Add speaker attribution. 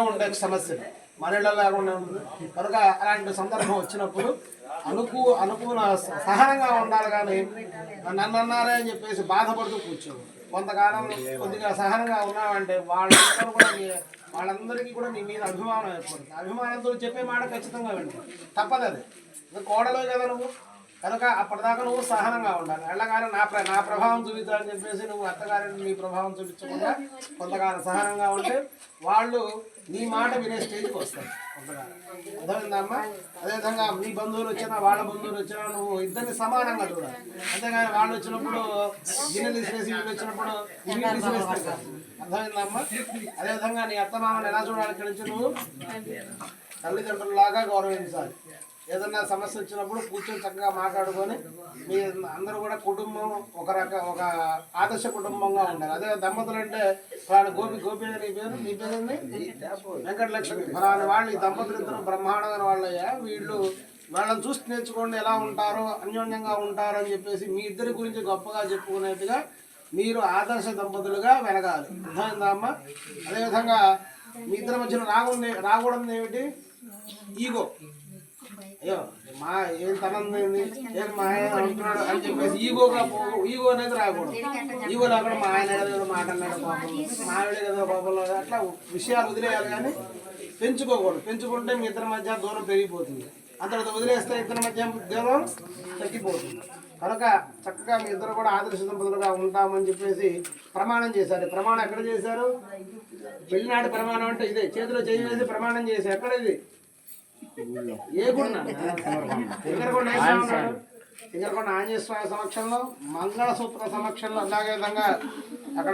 Speaker 1: ఉండే సమస్యలు మనలో లేకుండా ఉంటుంది కనుక అలాంటి సందర్భం వచ్చినప్పుడు అనుకూల సహనంగా ఉండాలి. కానీ నన్ను అన్నారే అని చెప్పేసి బాధపడుతూ కూర్చోవు. కొంతకాలం కొద్దిగా సహనంగా ఉన్నామంటే వాళ్ళందరికీ కూడా నీ మీద అభిమానం ఏర్పడుతుంది. అభిమానంతో చెప్పే మాట ఖచ్చితంగా వింటావు, తప్పదు. అది కోడలో కదా నువ్వు, కనుక అప్పటిదాకా నువ్వు సహనంగా ఉండాలి. ఎళ్ళగానే నా ప్రభావం చూపించాలని చెప్పేసి నువ్వు అత్తగారిని నీ ప్రభావం చూపించకుండా కొంతకాలం సహనంగా ఉంటే వాళ్ళు నీ మాట వినే స్టేజ్కి వస్తారు. అర్థమైందమ్మా? అదేవిధంగా మీ బంధువులు వచ్చినా వాళ్ళ బంధువులు వచ్చినా నువ్వు ఇద్దరిని సమానంగా చూడాలి. అంతేగాని వాళ్ళు వచ్చినప్పుడు గిన్నెలు తీసేసి వీళ్ళు వచ్చినప్పుడు ఇవి తీసివేస్తారు. అర్థమైందమ్మా? అదేవిధంగా నీ అత్తమామని ఎలా చూడాలి? ఇక్కడి నుంచి నువ్వు తల్లిదండ్రులలాగా గౌరవించాలి. ఏదన్నా సమస్య వచ్చినప్పుడు కూర్చొని చక్కగా మాట్లాడుకొని మీ అందరూ కూడా కుటుంబం ఒక ఆదర్శ కుటుంబంగా ఉండాలి. అదే దంపతులు అంటే గోపి నీ పేరుంది వెంకటలక్ష్మి ఫలాని వాళ్ళు, ఈ దంపతులు ఇద్దరు బ్రహ్మాండమైన వాళ్ళయ్యా, వాళ్ళని చూసి నేర్చుకోండి ఎలా ఉంటారో, అన్యోన్యంగా ఉంటారు అని చెప్పేసి మీ ఇద్దరి గురించి గొప్పగా చెప్పుకునేట్టుగా మీరు ఆదర్శ దంపతులుగా వెలగాలి. అర్థమైందా అమ్మ? అదేవిధంగా మీ ఇద్దరి మధ్యలో రాకూడదు ఏమిటి? ఈగో. అయ్యో మా ఏం తనంది ఏం మా ఆయన అంటున్నాడు అని చెప్పేసి ఈగో అనేది రాకూడదు. ఈగో లేకుండా మా ఆయన ఏదో మాట అన్నాడు పాపం, మా ఆవిడ ఏదో పాపంలో, అట్లా విషయాలు వదిలేయాలి. కానీ పెంచుకోకూడదు. పెంచుకుంటే మీ ఇద్దరి మధ్య దూరం పెరిగిపోతుంది. అంతటి వదిలేస్తే ఇద్దరి మధ్య దూరం తగ్గిపోతుంది. కనుక చక్కగా మీ ఇద్దరు కూడా ఆదర్శ దంపతులుగా ఉంటామని చెప్పేసి ప్రమాణం చేశారు. ప్రమాణం ఎక్కడ చేశారు? పెళ్లినాటి ప్రమాణం అంటే ఇదే, చేతిలో చేయి వేసి ప్రమాణం చేశారు. ఎక్కడ ఇది? ఏ గుడి? సింగరకొండ ఆంజనేయ స్వామి సమక్షంలో, మంగళసూత్ర సమక్షంలో, అలాగే విధంగా అక్కడ